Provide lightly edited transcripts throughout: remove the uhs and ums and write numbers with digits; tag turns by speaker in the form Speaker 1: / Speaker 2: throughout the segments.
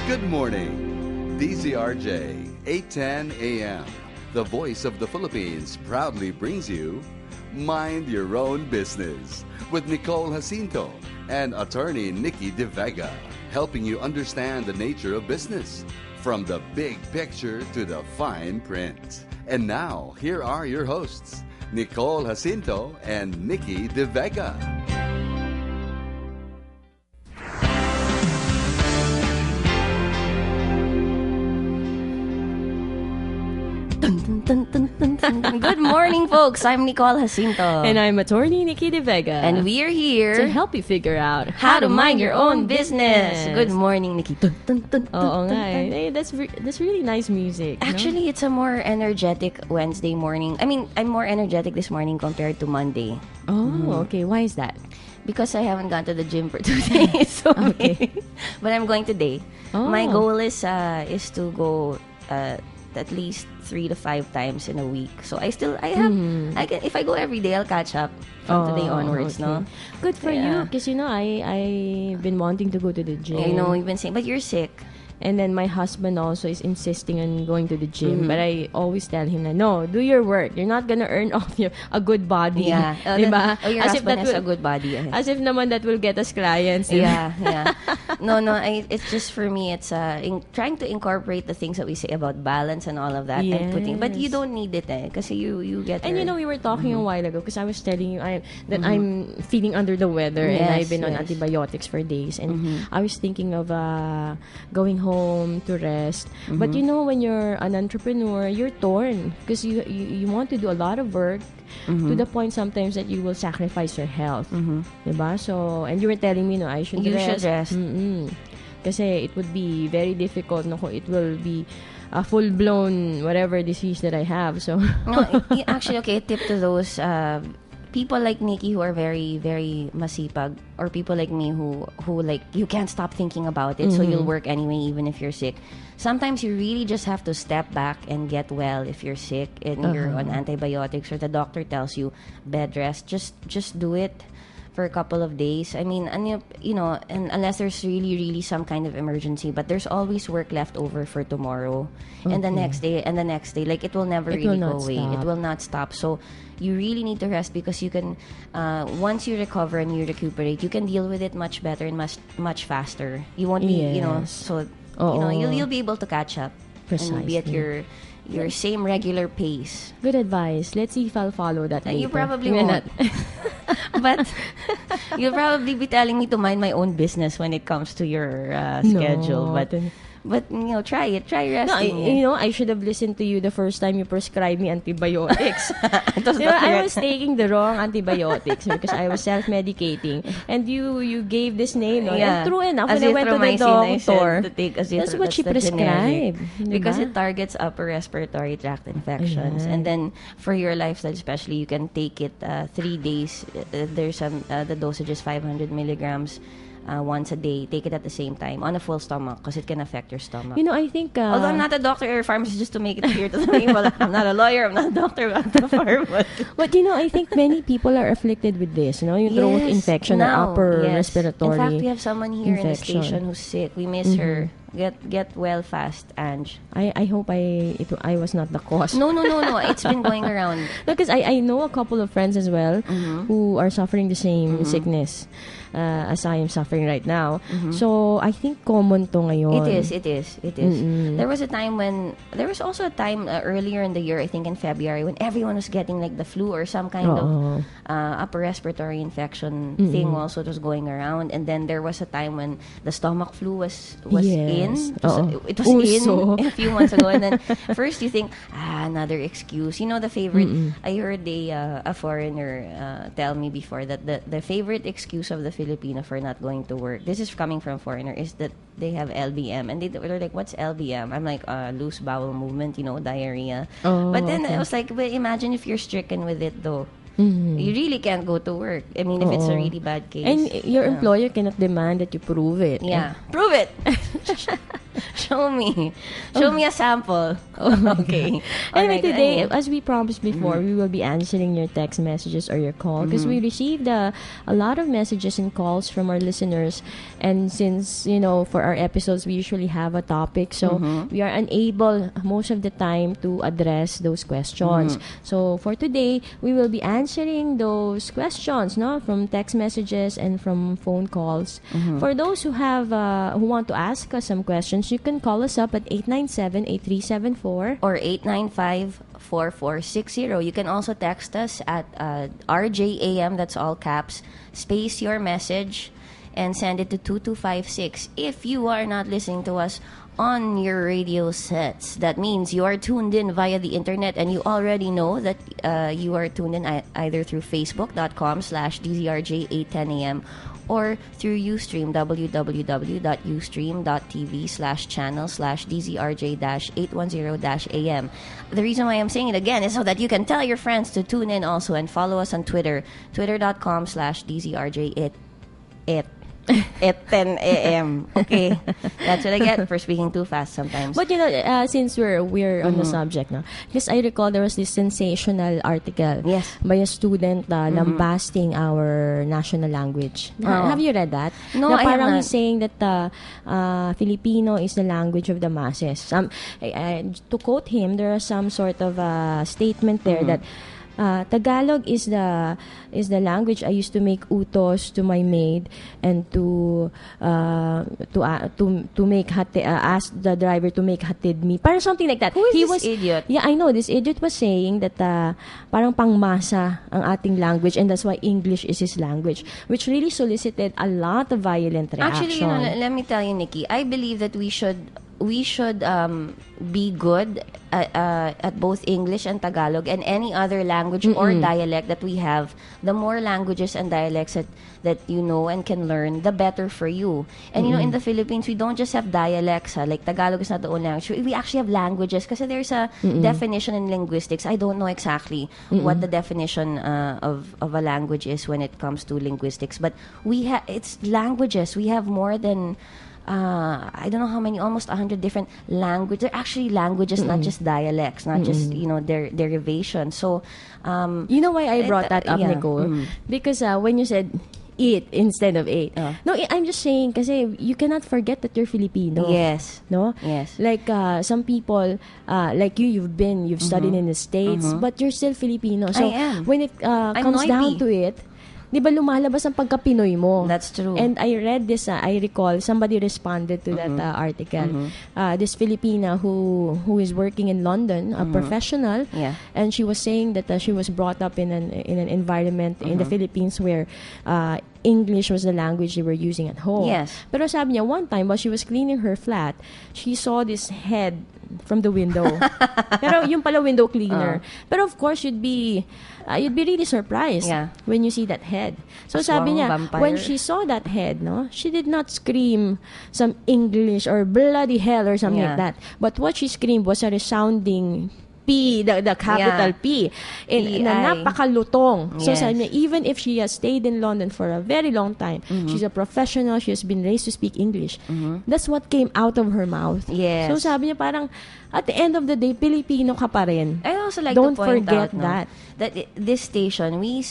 Speaker 1: Good morning. DZRJ, 8:10 a.m. The voice of the Philippines proudly brings you Mind Your Own Business with Nicole Jacinto and attorney Nikki De Vega, helping you understand the nature of business from the big picture to the fine print. And now, here are your hosts, Nicole Jacinto and Nikki De Vega.
Speaker 2: Good morning, folks. I'm Nicole Jacinto.
Speaker 3: And I'm attorney Nikki De Vega.
Speaker 2: And we're here
Speaker 3: to help you figure out
Speaker 2: how to mind your own business. Good morning, Nikki.
Speaker 3: Oo nga eh. That's really nice music.
Speaker 2: Actually,
Speaker 3: no?
Speaker 2: It's a more energetic Wednesday morning. I mean, I'm more energetic this morning compared to Monday.
Speaker 3: Oh, okay. Why is that?
Speaker 2: Because I haven't gone to the gym for 2 days. So
Speaker 3: okay.
Speaker 2: But I'm going today.
Speaker 3: Oh.
Speaker 2: My goal is to go at least 3 to 5 times in a week. So I can, if I go every day, I'll catch up from today onwards,
Speaker 3: okay.
Speaker 2: no?
Speaker 3: Good for you, because I've been wanting to go to the gym.
Speaker 2: I know, you've been saying, but you're sick.
Speaker 3: And then my husband also is insisting on going to the gym. But I always tell him na, no, do your work. You're not gonna earn off a good body.
Speaker 2: Yeah.
Speaker 3: Diba?
Speaker 2: Your husband has a good body.
Speaker 3: As if naman that will get us clients.
Speaker 2: Yeah. No, it's just for me, it's trying to incorporate the things that we say about balance and all of that.
Speaker 3: Yes.
Speaker 2: And but you don't need it kasi you get
Speaker 3: And we were talking a while ago because I was telling you that I'm feeling under the weather and I've been on antibiotics for days. And I was thinking of going home to rest. But when you're an entrepreneur, you're torn because you want to do a lot of work to the point sometimes that you will sacrifice your health. Diba? So, and you were telling me, I should rest. Kasi it would be very difficult kung it will be a full-blown whatever disease that I have. So
Speaker 2: no, actually, okay, tip to those people like Nikki who are very, very masipag, or people like me who like you can't stop thinking about it, so you'll work anyway even if you're sick. Sometimes you really just have to step back and get well if you're sick and you're on antibiotics or the doctor tells you bed rest. Just do it for a couple of days. I mean, and and unless there's really, really some kind of emergency, but there's always work left over for tomorrow and the next day and the next day. Like it will never really go away. It will not stop. So you really need to rest because you can, once you recover and you recuperate, you can deal with it much better and much faster. You won't be, you'll be able to catch up.
Speaker 3: Precisely.
Speaker 2: And be at your same regular pace.
Speaker 3: Good advice. Let's see if I'll follow that later.
Speaker 2: You probably won't. But you'll probably be telling me to mind my own business when it comes to your schedule. But try it. Try resting.
Speaker 3: I should have listened to you the first time you prescribed me antibiotics. I was taking the wrong antibiotics because I was self-medicating, and you gave this name.
Speaker 2: Yeah.
Speaker 3: And true enough, when I went to the doctor,
Speaker 2: to take
Speaker 3: that's what she prescribed.
Speaker 2: Because it targets upper respiratory tract infections. And then for your lifestyle, especially, you can take it 3 days. There's the dosage is 500 milligrams. Once a day, take it at the same time on a full stomach because it can affect your stomach.
Speaker 3: I think
Speaker 2: although I'm not a doctor or a pharmacist, just to make it clear to the people, I'm not a lawyer, I'm not a doctor, I'm not a pharmacist.
Speaker 3: But I think many people are afflicted with this, yung throat infection or upper respiratory.
Speaker 2: In fact, we have someone here in the station who's sick. We miss her. Get well fast, Ange.
Speaker 3: I hope I was not the cause.
Speaker 2: No. It's been going around.
Speaker 3: Because I know a couple of friends as well who are suffering the same sickness as I am suffering right now. So I think common to ngayon.
Speaker 2: It is. There was also a time earlier in the year, I think in February, when everyone was getting like the flu or some kind of upper respiratory infection thing also was going around. And then there was a time when the stomach flu was in. It was in a few months ago. And then first you think, another excuse. The favorite, I heard a foreigner tell me before that the favorite excuse of the Filipino for not going to work, this is coming from foreigner, is that they have LBM. And they're like, what's LBM? I'm like, loose bowel movement, diarrhea. But then I was like, well, imagine if you're stricken with it though. You really can't go to work. I mean, if it's a really bad case.
Speaker 3: And your employer cannot demand that you prove it.
Speaker 2: Yeah. Prove it! Show me a sample. Okay.
Speaker 3: Anyway,
Speaker 2: Alright,
Speaker 3: today, as we promised before, we will be answering your text messages or your call because we received a lot of messages and calls from our listeners. And since, for our episodes, we usually have a topic. So we are unable most of the time to address those questions. So for today, we will be answering those questions, no, from text messages and from phone calls. For those who have who want to ask us some questions, you can call us up at 897-8374
Speaker 2: or 895-4460. You can also text us at RJAM, that's all caps, space your message, and send it to 2256. If you are not listening to us on your radio sets, that means you are tuned in via the internet, and you already know that you are tuned in either through facebook.com/DZRJ810am or through Ustream, www.ustream.tv/channel/DZRJ-810-AM. The reason why I'm saying it again is so that you can tell your friends to tune in also and follow us on Twitter, twitter.com/DZRJ8 at 10 a.m. Okay, that's what I get for speaking too fast sometimes.
Speaker 3: But since we're on the subject, no, because I recall there was this sensational article by a student lambasting our national language. Have you read that?
Speaker 2: No,
Speaker 3: I
Speaker 2: have not.
Speaker 3: He's saying that Filipino is the language of the masses. To quote him, there are some sort of statement there that Tagalog is the language I used to make utos to my maid and to make ask the driver to make hatid me. Parang something like that.
Speaker 2: Who is this idiot?
Speaker 3: Yeah, I know. This idiot was saying that parang pangmasa ang ating language and that's why English is his language, which really solicited a lot of violent reaction.
Speaker 2: Actually, let me tell you, Nikki, I believe that we should be good at both English and Tagalog and any other language or dialect that we have. The more languages and dialects that you know and can learn, the better for you. And in the Philippines, we don't just have dialects. Like Tagalog is not the only language. We actually have languages because there's a definition in linguistics. I don't know exactly what the definition of a language is when it comes to linguistics, but it's languages. We have more than I don't know how many, almost 100 different languages. They're actually languages, not just dialects, not just, their derivations. So,
Speaker 3: you know why I brought that up, Nicole? Because when you said eat instead of ate. No, I'm just saying kasi you cannot forget that you're Filipino.
Speaker 2: Yes.
Speaker 3: No?
Speaker 2: Yes.
Speaker 3: Like some people, like you've studied in the States, but you're still Filipino. So
Speaker 2: I am.
Speaker 3: when it comes down to it, di ba lumalabas ang pagka-Pinoy mo?
Speaker 2: That's true.
Speaker 3: And I read this, I recall, somebody responded to that article. This Filipina who is working in London, a professional, and she was saying that she was brought up in an environment in the Philippines where English was the language they were using at home.
Speaker 2: Yes.
Speaker 3: Pero sabi niya, one time, while she was cleaning her flat, she saw this head from the window. Pero yung pala window cleaner. Pero of course, you'd be really surprised when you see that head. So sabi niya,
Speaker 2: vampire.
Speaker 3: when she saw that head, no, she did not scream some English or bloody hell or something like that. But what she screamed was a resounding P, the capital P, na napakalutong. So sabi niya, even if she has stayed in London for a very long time, she's a professional, she has been raised to speak English. That's what came out of her mouth.
Speaker 2: Yes.
Speaker 3: So sabi niya parang, at the end of the day, Pilipino ka pa rin.
Speaker 2: I also like
Speaker 3: Don't
Speaker 2: to point
Speaker 3: forget
Speaker 2: out that this station, we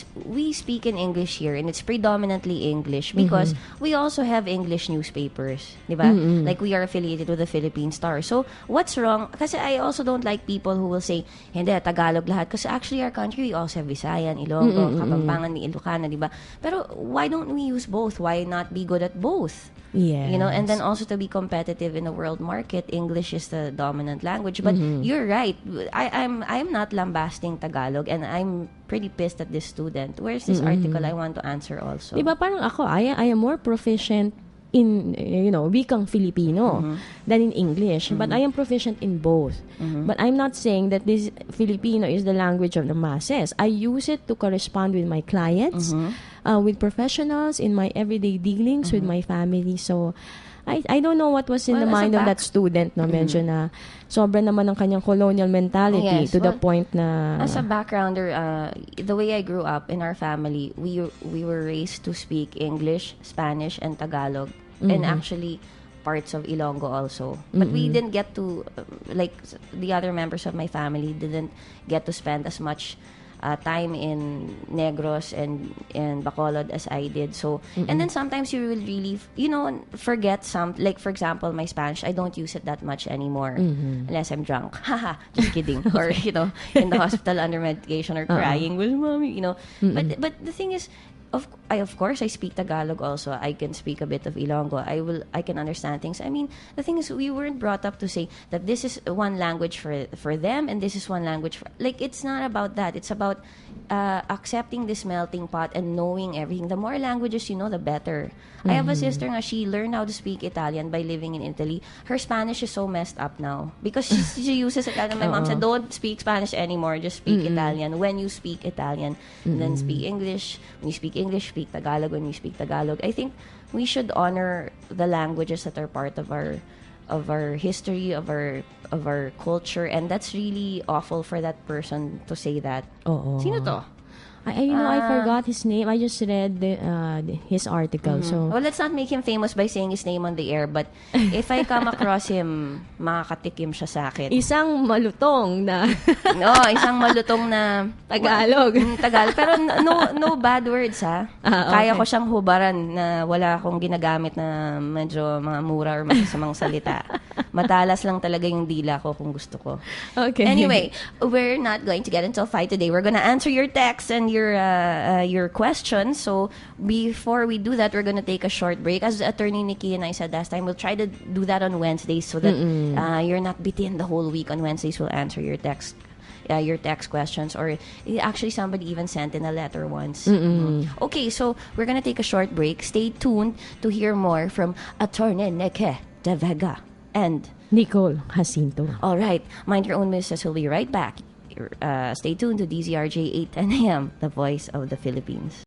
Speaker 2: speak in English here, and it's predominantly English because we also have English newspapers, di ba? Like we are affiliated with the Philippine Star. So what's wrong? Kasi I also don't like people who will say, hindi, Tagalog lahat. Kasi actually our country, we also have Visayan, Ilonggo, Kapampangan, Ilocana, di ba? Pero why don't we use both? Why not be good at both?
Speaker 3: Yes.
Speaker 2: And then also to be competitive in the world market, English is the dominant language. But you're right. I'm not lambasting Tagalog, and I'm pretty pissed at this student. Where's this article? I want to answer also.
Speaker 3: Diba parang ako, I am more proficient in wikang Filipino than in English, but I am proficient in both. But I'm not saying that this Filipino is the language of the masses. I use it to correspond with my clients, with professionals, in my everyday dealings with my family. So I don't know what was in the mind of that student, no? Medyo na sobra naman ang kanyang colonial mentality to the point na...
Speaker 2: As a backgrounder, the way I grew up in our family, we were raised to speak English, Spanish, and Tagalog. And actually, parts of Ilonggo also. But we didn't get to, like, the other members of my family didn't get to spend as much time in Negros and Bacolod as I did. So, and then sometimes you will really, forget some, like, for example, my Spanish, I don't use it that much anymore unless I'm drunk. Haha, just kidding. Or, in the hospital under medication or crying, well, mommy, But the thing is, of course, I speak Tagalog also. I can speak a bit of Ilonggo. I can understand things. I mean, the thing is, we weren't brought up to say that this is one language for them and this is one language for, like, it's not about that. It's about accepting this melting pot and knowing everything. The more languages you know, the better. I have a sister nga, she learned how to speak Italian by living in Italy. Her Spanish is so messed up now because she uses Italian. My mom said, don't speak Spanish anymore, just speak Italian. When you speak Italian, then speak English. When you speak English, speak Tagalog. When you speak Tagalog, I think we should honor the languages that are part of our history, of our culture, and that's really awful for that person to say that. Sino to?
Speaker 3: I forgot his name. I just read his article. So,
Speaker 2: well, let's not make him famous by saying his name on the air. But if I come across him, makakatikim siya sa akin.
Speaker 3: Isang malutong na
Speaker 2: isang malutong na
Speaker 3: Tagalog.
Speaker 2: Tagalog. Pero no bad words, ha. Kaya ko siyang hubaran na wala akong ginagamit na medyo mga mura or masamang salita. Matalas lang talaga yung dila ko kung gusto ko.
Speaker 3: Okay.
Speaker 2: Anyway, we're not going to get into a fight today. We're gonna answer your texts and your questions. So before we do that, we're gonna take a short break. As Attorney Nikki and I said last time, we'll try to do that on Wednesdays so that you're not beaten the whole week. On Wednesdays, we'll answer your text questions, or actually somebody even sent in a letter once. Okay, so we're gonna take a short break. Stay tuned to hear more from Attorney Nikki De Vega and
Speaker 3: Nicole Jacinto.
Speaker 2: All right, mind your own business. We'll be right back. Stay tuned to DZRJ 8:10 a.m., the voice of the Philippines.